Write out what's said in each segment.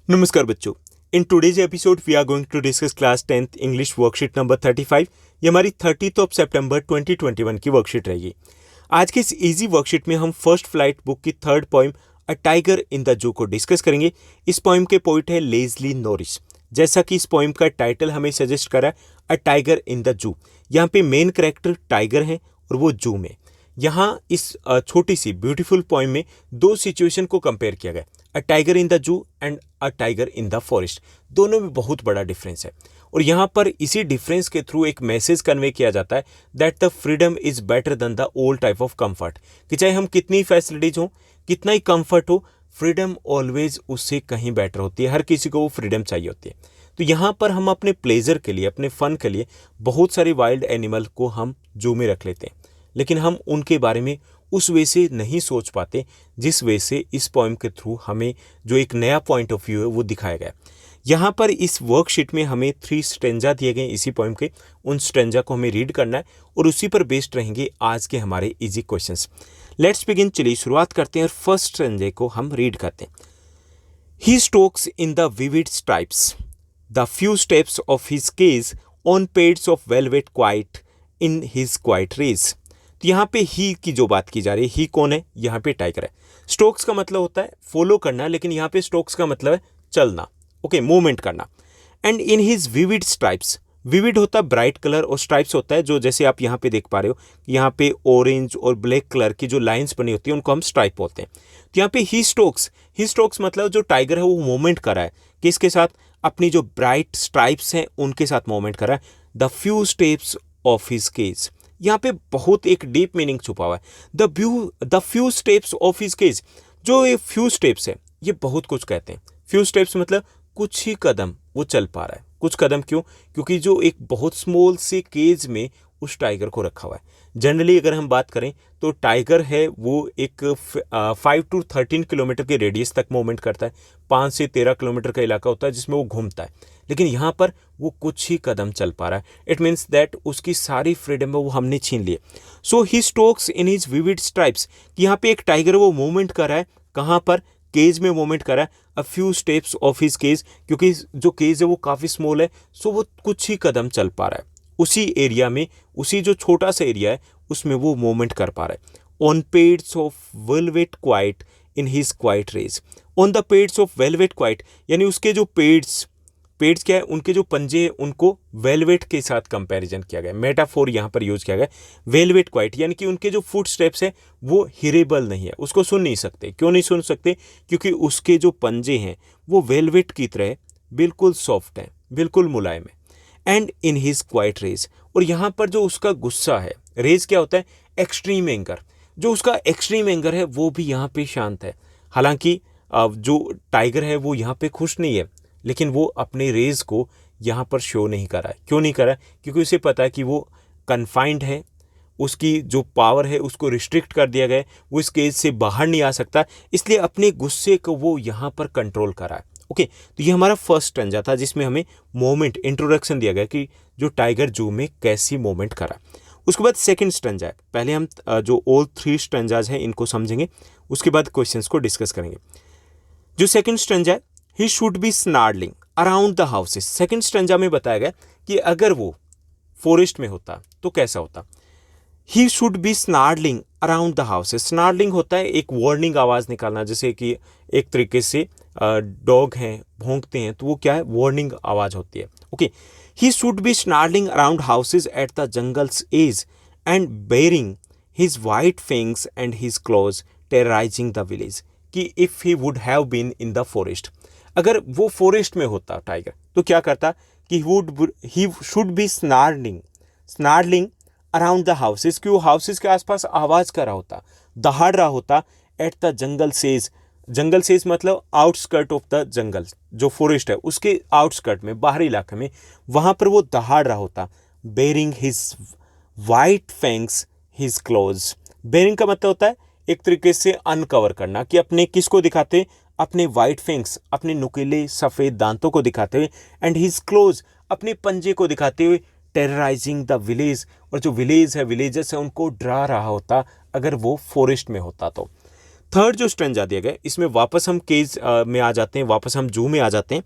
नमस्कार बच्चों। In today's episode we are going to discuss class 10th English worksheet number 35। ये हमारी 30th of सितंबर 2021 की वर्कशीट रहेगी। आज के इस इजी वर्कशीट में हम फर्स्ट फ्लाइट बुक की third poem a tiger in the zoo को डिस्कस करेंगे। इस पोइम के पोइट है लेस्ली नॉरिस। जैसा कि इस पोइम का टाइटल हमें सजेस्ट करा a tiger in the zoo, यहाँ पे मेन कैरेक्टर टाइगर है और वो जू में। यहाँ इस छोटी सी ब्यूटीफुल पोइम में दो सिचुएशन को कंपेयर किया गया, a tiger in the zoo and a tiger in the forest. दोनों में बहुत बड़ा डिफरेंस है और यहाँ पर इसी डिफरेंस के थ्रू एक मैसेज कन्वे किया जाता है that the freedom is better than the old type of comfort. कि चाहे हम कितनी फैसिलिटीज हो, कितना ही कंफर्ट हो, फ्रीडम ऑलवेज उससे कहीं बेटर होती है। हर किसी को वो फ्रीडम चाहिए होती है। तो यहाँ पर हम अपने प्लेजर के लिए, अपने फन के लिए बहुत सारे वाइल्ड एनिमल को हम जू में रख लेते हैं, लेकिन हम उनके बारे में उस वे से नहीं सोच पाते जिस वे से इस पोएम के थ्रू हमें जो एक नया पॉइंट ऑफ व्यू है वो दिखाया गया। यहाँ पर इस वर्कशीट में हमें 3 स्ट्रेंजा दिए गए इसी पोएम के। उन स्ट्रेंजा को हमें रीड करना है और उसी पर बेस्ड रहेंगे आज के हमारे इजी क्वेश्चंस। Let's begin. चलिए शुरुआत करते हैं और फर्स्ट स्ट्रेंजे को हम रीड करते हैं। He stalks in the vivid stripes the few steps of his cage on pads of velvet quiet in his quiet rage. तो यहाँ पे ही की जो बात की जा रही है, ही कौन है? यहाँ पे टाइगर है। स्टोक्स का मतलब होता है फॉलो करना, लेकिन यहाँ पे स्टोक्स का मतलब है चलना, ओके, मूवमेंट करना। And in his vivid stripes, vivid होता है ब्राइट कलर और स्ट्राइप्स होता है जो जैसे आप यहाँ पे देख पा रहे हो, यहाँ पे ऑरेंज और ब्लैक कलर की जो लाइंस बनी होती है उनको हम स्ट्राइप बोलते हैं। तो यहाँ पे ही स्टोक्स मतलब जो टाइगर है वो मूवमेंट कर रहा है, किसके साथ? अपनी जो ब्राइट स्ट्राइप्स हैं उनके साथ मूवमेंट कर रहा है। The few steps of his cage, यहाँ पे बहुत एक डीप मीनिंग छुपा हुआ है। The few steps of his cage, जो ये फ्यू स्टेप्स है ये बहुत कुछ कहते हैं। फ्यू स्टेप्स मतलब कुछ ही कदम वो चल पा रहा है। कुछ कदम क्यों? क्योंकि जो एक बहुत स्मॉल से केज में उस टाइगर को रखा हुआ है। जनरली अगर हम बात करें तो टाइगर है वो एक 5 to 13 किलोमीटर के रेडियस तक मूवमेंट करता है। 5 से 13 किलोमीटर का इलाका होता है जिसमें वो घूमता है, लेकिन यहाँ पर वो कुछ ही कदम चल पा रहा है। इट मीन्स दैट उसकी सारी फ्रीडम है वो हमने छीन ली। So he stalks in his vivid stripes, यहाँ पे एक टाइगर वो मूवमेंट कर रहा है। कहाँ पर? केज में मूवमेंट कर रहा है। A few steps of his cage, क्योंकि जो केज है वो काफ़ी स्मॉल है, सो वो कुछ ही कदम चल पा रहा है। उसी एरिया में, उसी जो छोटा सा एरिया है उसमें वो मूवमेंट कर पा रहा है। On pads of velvet quiet in his quiet rage, on the pads of velvet quiet, यानी उसके जो पेड्स क्या है, उनके जो पंजे हैं उनको वेलवेट के साथ कंपैरिजन किया गया। मेटाफोर यहाँ पर यूज किया गया। वेलवेट क्वाइट यानी कि उनके जो फुट स्टेप्स है वो हिरेबल नहीं है, उसको सुन नहीं सकते। क्यों नहीं सुन सकते? क्योंकि उसके जो पंजे हैं वो वेलवेट की तरह बिल्कुल सॉफ्ट हैं, बिल्कुल मुलायम है। And in his quiet rage, और यहाँ पर जो उसका गुस्सा है, रेस क्या होता है? Extreme anger. जो उसका एक्सट्रीम एंगर है वो भी यहाँ पे शांत है। हालांकि जो टाइगर है वो यहाँ पे खुश नहीं है, लेकिन वो अपने रेस को यहाँ पर शो नहीं कर रहा है। क्यों नहीं कर रहा है? क्योंकि उसे पता है कि वो कन्फाइंड है, उसकी जो पावर है उसको रिस्ट्रिक्ट कर दिया गया है, वो इस केज से बाहर नहीं आ सकता, इसलिए अपने गुस्से को वो यहाँ पर कंट्रोल कर रहा है। ओके, तो ये हमारा फर्स्ट स्ट्रेंजा था जिसमें हमें मोमेंट इंट्रोडक्शन दिया गया कि जो टाइगर जू में कैसी मोमेंट करा। उसके बाद सेकंड स्ट्रेंजा है। पहले हम जो ऑल 3 स्ट्रेंजाज हैं इनको समझेंगे, उसके बाद क्वेश्चंस को डिस्कस करेंगे। जो सेकंड स्ट्रेंजा है, he should be snarling around the houses. Second stanza में बताया गया कि अगर वो फॉरेस्ट में होता तो कैसा होता। He should be snarling around the houses. Snarling होता है एक वार्निंग आवाज़ निकालना, जैसे कि एक तरीके से डॉग हैं भौंकते हैं तो वो क्या है? वार्निंग आवाज़ होती है। Okay, he should be snarling around houses at the jungle's edge and baring his white fangs and his claws terrorising the village. कि if he would have been in the forest, अगर वो forest में होता tiger तो क्या करता कि he should be snarling around the houses, कि वो हाउसेस के आसपास आवाज़ कर रहा होता, दहाड़ रहा होता। At the jungle says, jungle says मतलब आउटस्कर्ट ऑफ द जंगल, जो फॉरेस्ट है उसके आउटस्कर्ट में, बाहरी इलाके में, वहाँ पर वो दहाड़ रहा होता। Baring his white fangs his claws. Baring का मतलब होता है एक तरीके से अनकवर करना, कि अपने किसको दिखाते? अपने वाइट फैंग्स, अपने नुकीले सफ़ेद दांतों को दिखाते हुए, एंड हिज क्लोज, अपने पंजे को दिखाते हुए, टेरराइजिंग द विलेज, और जो विलेज है, विलेजर्स है, उनको डरा रहा होता अगर वो फॉरेस्ट में होता तो। थर्ड जो स्ट्रेंजा दिया गया, इसमें वापस हम केज में आ जाते हैं, वापस हम जू में आ जाते हैं।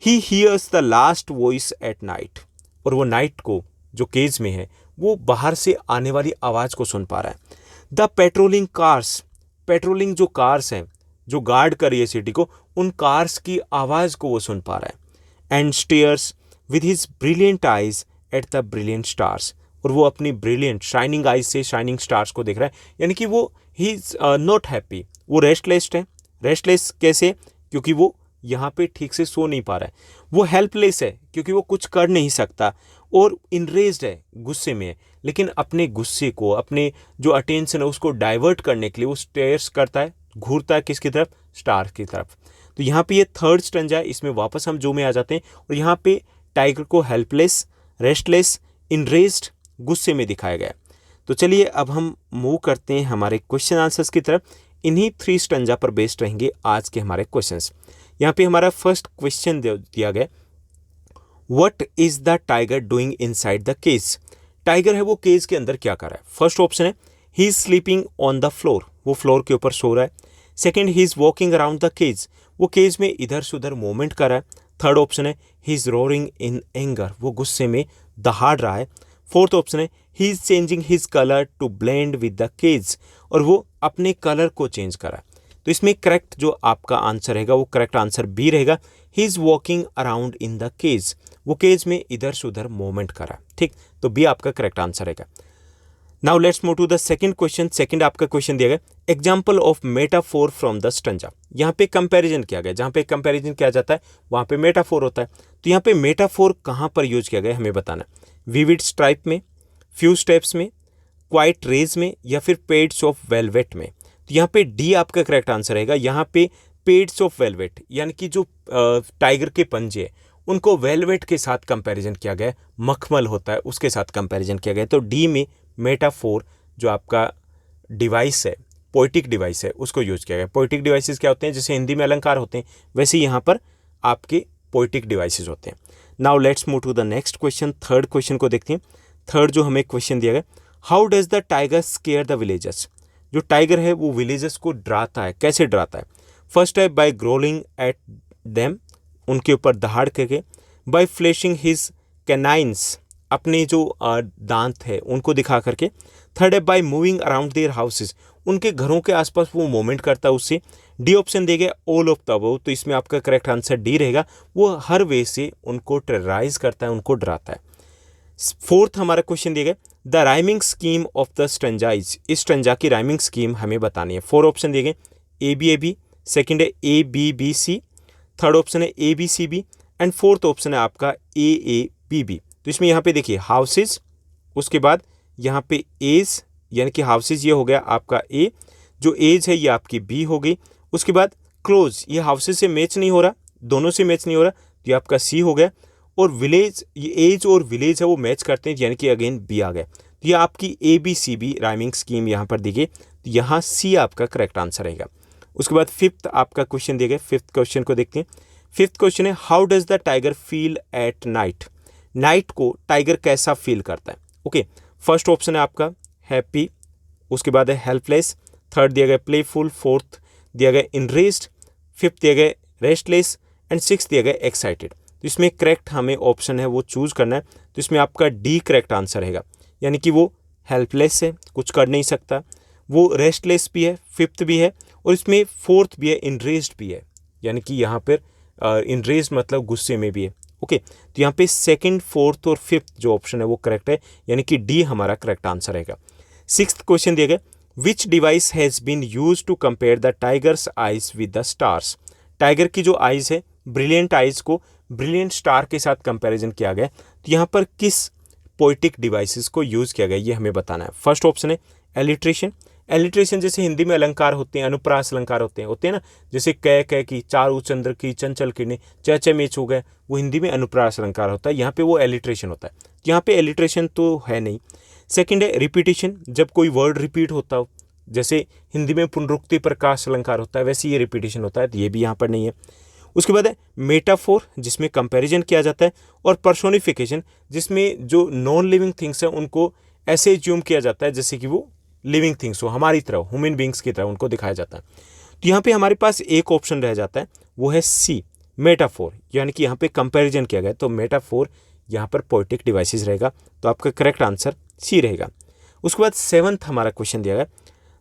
He hears the last voice at night, और वो नाइट को जो केज में है वो बाहर से आने वाली आवाज़ को सुन पा रहा है। द पेट्रोलिंग कार्स, पेट्रोलिंग जो कार्स हैं जो गार्ड कर रही है सिटी को, उन कार्स की आवाज़ को वो सुन पा रहा है। And stairs with his brilliant eyes at the brilliant stars, और वो अपनी ब्रिलियंट शाइनिंग आइज से शाइनिंग स्टार्स को देख रहा है। यानी कि वो ही इज नॉट हैप्पी, वो रेस्टलेस है। रेस्टलेस कैसे? क्योंकि वो यहाँ पे ठीक से सो नहीं पा रहा है। वो हेल्पलेस है क्योंकि वो कुछ कर नहीं सकता, और इनरेज्ड है, गुस्से में है, लेकिन अपने गुस्से को, अपने जो अटेंशन है उसको डाइवर्ट करने के लिए वो स्टेयर्स करता है, घूरता है किसकी तरफ? स्टार की तरफ। तो यहाँ पे ये थर्ड स्ट्रेंजा है, इसमें वापस हम जू में आ जाते हैं, और यहाँ पे टाइगर को हेल्पलेस, रेस्टलेस, इनरेज्ड, गुस्से में दिखाया गया है। तो चलिए अब हम मूव करते हैं हमारे क्वेश्चन आंसर्स की तरफ। इन्हीं 3 स्ट्रेंजा पर बेस्ड रहेंगे आज के हमारे क्वेश्चंस। यहाँ पे हमारा फर्स्ट क्वेश्चन दिया गया, what is the tiger doing inside the cage? Tiger है वो केज के अंदर क्या कर रहा है? फर्स्ट ऑप्शन है he is sleeping on the floor, वो फ्लोर के ऊपर सो रहा है। Second, he is walking around the cage, वो केज में इधर से उधर मूवमेंट कर रहा है। थर्ड ऑप्शन है he is roaring in anger, वो गुस्से में दहाड़ रहा है। फोर्थ ऑप्शन है he is changing his colour to blend with the cage, और वो अपने कलर को चेंज कर रहा है। तो इसमें करेक्ट जो आपका आंसर रहेगा वो करेक्ट आंसर बी रहेगा, he is walking around in the cage, वो केज में इधर से उधर मूवमेंट कर रहा है। ठीक, तो बी आपका करेक्ट आंसर रहेगा। Now let's move to the second question. Second आपका क्वेश्चन दिया गया, example of metaphor from the stanza. यहाँ पे कंपैरिजन किया गया, जहाँ पे कंपैरिजन किया जाता है वहाँ पे मेटाफोर होता है। तो यहाँ पे मेटाफोर कहाँ पर यूज किया गया हमें बताना है। विविड स्ट्राइप में, फ्यू स्टेप्स में, क्वाइट रेज में, या फिर पेड्स ऑफ वेलवेट में। तो यहाँ पे डी आपका करेक्ट आंसर रहेगा। यहाँ पे पेड्स ऑफ वेलवेट यानी कि जो टाइगर के पंजे हैं उनको वेलवेट के साथ कंपैरिजन किया गया है, मखमल होता है उसके साथ कंपैरिजन किया गया है। तो डी में मेटाफोर जो आपका डिवाइस है, पोइटिक डिवाइस है, उसको यूज किया गया। पोइटिक डिवाइसेस क्या होते हैं? जैसे हिंदी में अलंकार होते हैं वैसे यहाँ पर आपके पोइटिक डिवाइसेस होते हैं। Now let's move to the next question. Third question को देखते हैं। थर्ड जो हमें क्वेश्चन दिया गया, how does the tiger scare the villagers? जो टाइगर है वो विलेजर्स को डराता है, कैसे डराता है? फर्स्ट है बाय ग्रोलिंग एट देम, उनके ऊपर दहाड़ करके। बाय फ्लैशिंग हिज कैनाइन्स, अपने जो दांत है उनको दिखा करके। थर्ड है by moving around their houses, उनके घरों के आसपास वो मूवमेंट करता है उससे। डी ऑप्शन दिए गए ऑल ऑफ द अबव, तो इसमें आपका करेक्ट आंसर डी रहेगा, वो हर वे से उनको टेरराइज करता है, उनको डराता है। फोर्थ हमारा क्वेश्चन दिया गया, the rhyming scheme of the stanza is, इस स्ट्रेंजा की राइमिंग स्कीम हमें बतानी है। 4 ऑप्शन दिए गए, ए बी, सेकेंड है A B C, third option है A B C B, and fourth option है आपका ए बी। तो इसमें यहाँ पे देखिए हाउसेज, उसके बाद यहाँ पे एज, यानी कि हाउसेज ये हो गया आपका ए, जो एज है ये आपकी बी हो गई। उसके बाद क्लोज, ये हाउसेज से मैच नहीं हो रहा, दोनों से मैच नहीं हो रहा, तो ये आपका सी हो गया। और विलेज, ये एज और विलेज है वो मैच करते हैं, यानी कि अगेन बी आ गया। तो ये आपकी A B C B rhyming scheme यहाँ पर दी गई, तो यहाँ सी आपका करेक्ट आंसर रहेगा। उसके बाद फिफ्थ आपका क्वेश्चन दिया गया, फिफ्थ क्वेश्चन को देखते हैं। फिफ्थ क्वेश्चन है, how does the tiger feel at night? Night को टाइगर कैसा फील करता है? ओके, फर्स्ट ऑप्शन है आपका हैप्पी, उसके बाद है हेल्पलेस, थर्ड दिया गया प्लेफुल, फोर्थ दिया गया इनरेज्ड, फिफ्थ दिया गया रेस्टलेस, एंड सिक्स दिया गया एक्साइटेड। तो इसमें करेक्ट हमें ऑप्शन है वो चूज करना है। तो इसमें आपका डी करेक्ट आंसर रहेगा, यानी कि वो हेल्पलेस है, कुछ कर नहीं सकता, वो रेस्टलेस भी है, फिफ्थ भी है, और इसमें फोर्थ भी है, इनरेज्ड भी है, यानी कि यहाँ पर इनरेज्ड मतलब गुस्से में भी है। ओके, तो यहाँ पे सेकंड, फोर्थ और फिफ्थ जो ऑप्शन है वो करेक्ट है, यानी कि डी हमारा करेक्ट आंसर रहेगा। सिक्स्थ क्वेश्चन दिया गया, which device has been use to compare the tiger's eyes with the stars? Tiger की जो आइज है, ब्रिलियंट आइज को ब्रिलियंट स्टार के साथ कंपैरिजन किया गया। तो यहाँ पर किस पोइटिक डिवाइसेस को यूज किया गया ये हमें बताना है। फर्स्ट ऑप्शन है एलिट्रेशन। एलिट्रेशन जैसे हिंदी में अलंकार होते हैं, अनुप्रास अलंकार होते हैं ना, जैसे कै की, चारू चंद्र की, चंचल किरणे, च मेच हो गए, वो हिंदी में अनुप्रास अलंकार होता है, यहाँ पे वो एलिट्रेशन होता है। यहाँ पे एलिट्रेशन तो है नहीं। सेकंड है रिपीटिशन, जब कोई वर्ड रिपीट होता हो, जैसे हिंदी में पुनरुक्ति प्रकाश अलंकार होता है वैसे ये रिपीटिशन होता है, तो ये भी यहाँ पर नहीं है। उसके बाद है मेटाफोर, जिसमें कंपैरिजन किया जाता है, और पर्सोनिफिकेशन, जिसमें जो नॉन लिविंग थिंग्स हैं उनको ऐसे ज्यूम किया जाता है जैसे कि वो लिविंग थिंग्स हो, हमारी तरह ह्यूमन बींग्स की तरह उनको दिखाया जाता है। तो यहाँ पे हमारे पास एक ऑप्शन रह जाता है, वो है सी, मेटाफोर, यानी कि यहाँ पे कंपैरिजन किया गया, तो मेटाफोर यहाँ पर पोएटिक डिवाइसेस रहेगा, तो आपका करेक्ट आंसर सी रहेगा। उसके बाद 7th हमारा क्वेश्चन दिया गया,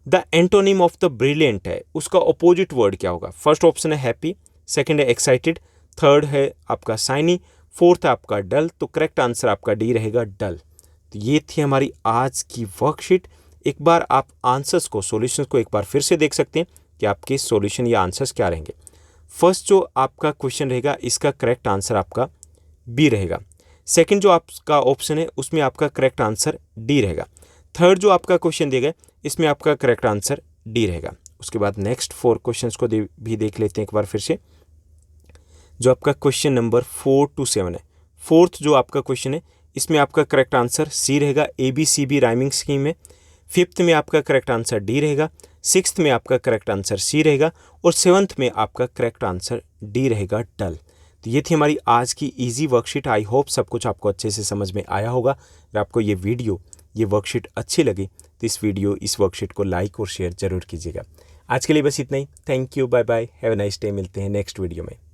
the antonym of the brilliant है, उसका अपोजिट वर्ड क्या होगा। फर्स्ट ऑप्शन है हैप्पी, सेकंड है एक्साइटेड, थर्ड है आपका साइनी, फोर्थ है आपका डल, तो करेक्ट आंसर आपका डी रहेगा डल। तो ये थी हमारी आज की वर्कशीट। एक बार आप आंसर्स को, सॉल्यूशंस को एक बार फिर से देख सकते हैं कि आपके सॉल्यूशन या आंसर्स क्या रहेंगे। फर्स्ट जो आपका क्वेश्चन रहेगा, इसका करेक्ट आंसर आपका बी रहेगा। सेकंड जो आपका ऑप्शन है, उसमें आपका करेक्ट आंसर डी रहेगा। थर्ड जो आपका क्वेश्चन दिया गया, इसमें आपका करेक्ट आंसर डी रहेगा। उसके बाद नेक्स्ट 4 क्वेश्चंस को भी देख लेते हैं एक बार फिर से। जो आपका क्वेश्चन नंबर 4 to 7 है, फोर्थ जो आपका क्वेश्चन है, इसमें आपका करेक्ट आंसर सी रहेगा, ABCB राइमिंग स्कीम है। फिफ्थ में आपका करेक्ट आंसर डी रहेगा, सिक्स्थ में आपका करेक्ट आंसर सी रहेगा, और 7th में आपका करेक्ट आंसर डी रहेगा डल। तो ये थी हमारी आज की इजी वर्कशीट। आई होप सब कुछ आपको अच्छे से समझ में आया होगा। अगर आपको ये वीडियो, ये वर्कशीट अच्छी लगी तो इस वर्कशीट को लाइक और शेयर जरूर कीजिएगा। आज के लिए बस इतना ही। Thank you, bye bye, have a nice day. मिलते हैं नेक्स्ट वीडियो में।